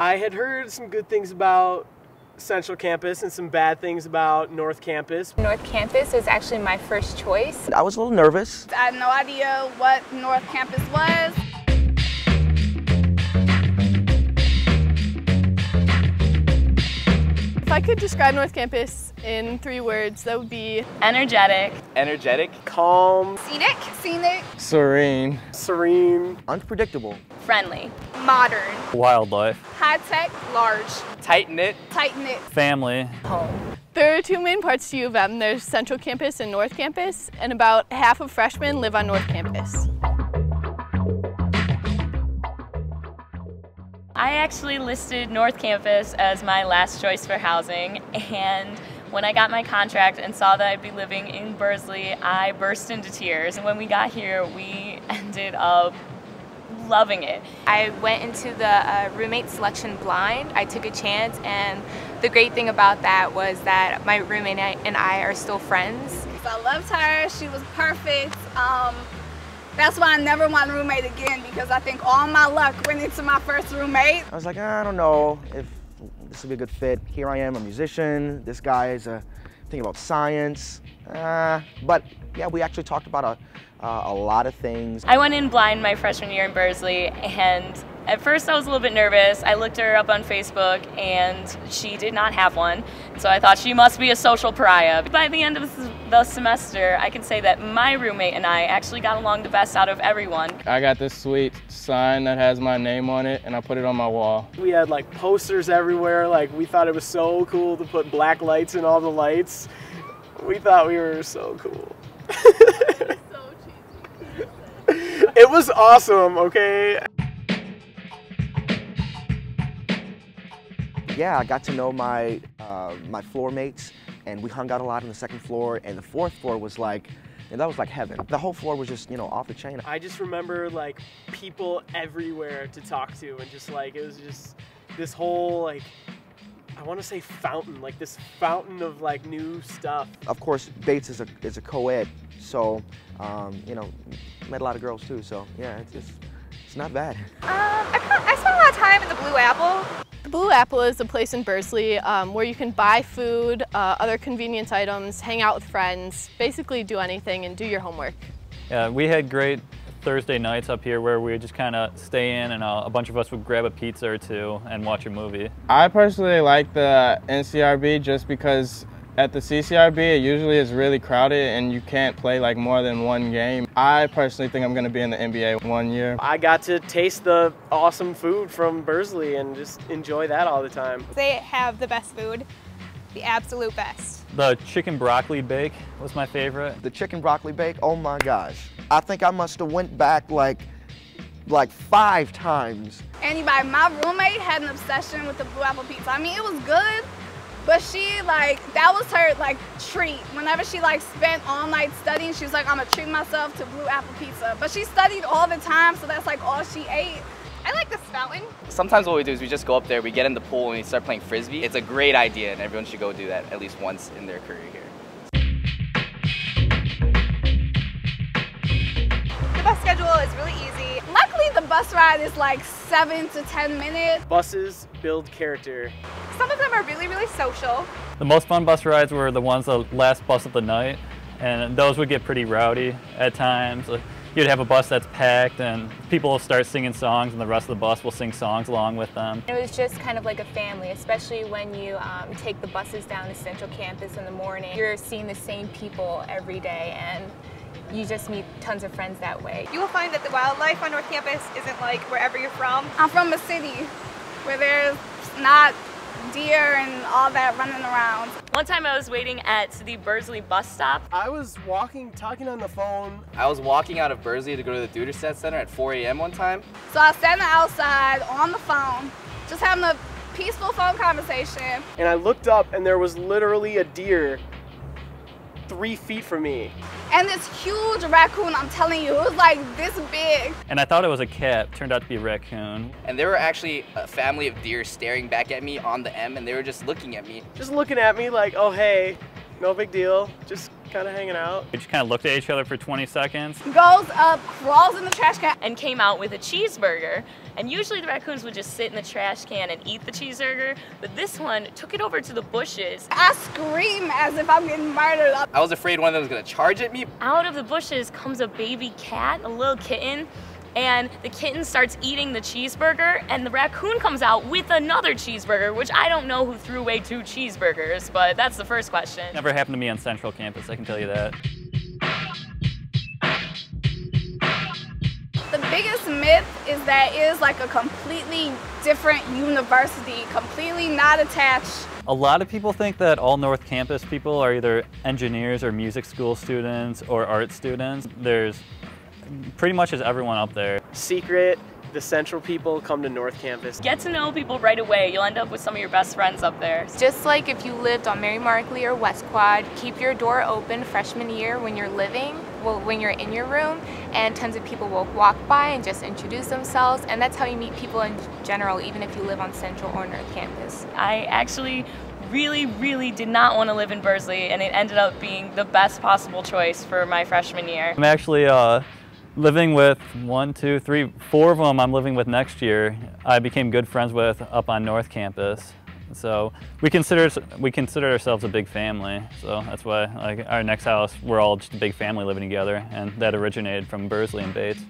I had heard some good things about Central Campus and some bad things about North Campus. North Campus was actually my first choice. I was a little nervous. I had no idea what North Campus was. If I could describe North Campus in 3 words, that would be energetic. Energetic. Calm. Scenic. Scenic. Serene. Serene. Unpredictable. Friendly. Modern. Wildlife. High tech. Large. Tight-knit. Tight-knit. Family. Home. There are 2 main parts to U of M. There's Central Campus and North Campus, and about half of freshmen live on North Campus. I actually listed North Campus as my last choice for housing, and when I got my contract and saw that I'd be living in Bursley, I burst into tears. And when we got here, we ended up loving it. I went into the roommate selection blind. I took a chance, and the great thing about that was that my roommate and I are still friends. I loved her. She was perfect. That's why I never want a roommate again, because I think all my luck went into my first roommate. I was like, I don't know if this would be a good fit. Here I am, a musician. This guy is thinking about science. But yeah, we actually talked about a lot of things. I went in blind my freshman year in Bursley, and at first I was a little bit nervous. I looked her up on Facebook, and she did not have one, so I thought she must be a social pariah. By the end of the semester, I can say that my roommate and I actually got along the best out of everyone. I got this sweet sign that has my name on it, and I put it on my wall. We had like posters everywhere. Like, we thought it was so cool to put black lights in all the lights. We thought we were so cool. It was awesome, okay? Yeah, I got to know my my floor mates, and we hung out a lot on the 2nd floor, and the 4th floor was like, and that was like heaven. The whole floor was just, you know, off the chain. I just remember like people everywhere to talk to, and just like, it was just this whole like, I want to say fountain, like this fountain of like new stuff. Of course, Bates is a co-ed, so you know, met a lot of girls too. So yeah, it's not bad. I spent a lot of time in the Blue Apple. The Blue Apple is a place in Bursley where you can buy food, other convenience items, hang out with friends, basically do anything and do your homework. Yeah, we had great Thursday nights up here where we would just kind of stay in, and a bunch of us would grab a pizza or 2 and watch a movie. I personally like the NCRB just because at the CCRB it usually is really crowded and you can't play like more than 1 game. I personally think I'm going to be in the NBA 1 year. I got to taste the awesome food from Bursley and just enjoy that all the time. They have the best food, the absolute best. The chicken broccoli bake was my favorite. The chicken broccoli bake, oh my gosh. I think I must have went back like 5 times. Anybody, my roommate had an obsession with the Blue Apple pizza. I mean, it was good, but she like, that was her like treat. Whenever she like spent all night studying, she was like, I'm gonna treat myself to Blue Apple pizza. But she studied all the time, so that's like all she ate. I like this fountain. Sometimes what we do is we just go up there, we get in the pool, and we start playing Frisbee. It's a great idea, and everyone should go do that at least once in their career here. The bus schedule is really easy. Luckily, the bus ride is like 7 to 10 minutes. Buses build character. Some of them are really, really social. The most fun bus rides were the ones the last bus of the night, and those would get pretty rowdy at times. You'd have a bus that's packed and people will start singing songs and the rest of the bus will sing songs along with them. It was just kind of like a family, especially when you take the buses down to Central Campus in the morning. You're seeing the same people every day, and you just meet tons of friends that way. You will find that the wildlife on North Campus isn't like wherever you're from. I'm from a city where there's not deer and all that running around. One time I was waiting at the Bursley bus stop. I was talking on the phone. I was walking out of Bursley to go to the Duderstadt Center at 4 a.m. one time. So I was standing outside on the phone, just having a peaceful phone conversation. And I looked up and there was literally a deer 3 feet from me. And this huge raccoon, I'm telling you, it was like this big. And I thought it was a cat, turned out to be a raccoon. And there were actually a family of deer staring back at me on the M, and they were just looking at me. Just looking at me like, oh hey, no big deal, just kind of hanging out. We just kind of looked at each other for 20 seconds. Goes up, crawls in the trash can, and came out with a cheeseburger. And usually the raccoons would just sit in the trash can and eat the cheeseburger, but this one took it over to the bushes. I scream as if I'm getting murdered. I was afraid one of them was gonna charge at me. Out of the bushes comes a baby cat, a little kitten, and the kitten starts eating the cheeseburger, and the raccoon comes out with another cheeseburger, which I don't know who threw away 2 cheeseburgers, but that's the first question. Never happened to me on Central Campus, I can tell you that. The biggest myth is that it is like a completely different university, completely not attached. A lot of people think that all North Campus people are either engineers or music school students or art students. There's pretty much is everyone up there. Secret, the Central people come to North Campus. Get to know people right away. You'll end up with some of your best friends up there. Just like if you lived on Mary Markley or West Quad, keep your door open freshman year when you're living, well, when you're in your room, and tons of people will walk by and just introduce themselves, and that's how you meet people in general, even if you live on Central or North Campus. I actually really did not want to live in Bursley, and it ended up being the best possible choice for my freshman year. I'm actually living with 1, 2, 3, 4 of them I'm living with next year. I became good friends with up on North Campus. So we consider ourselves a big family. So that's why, like, our next house, we're all just a big family living together, and that originated from Bursley and Bates.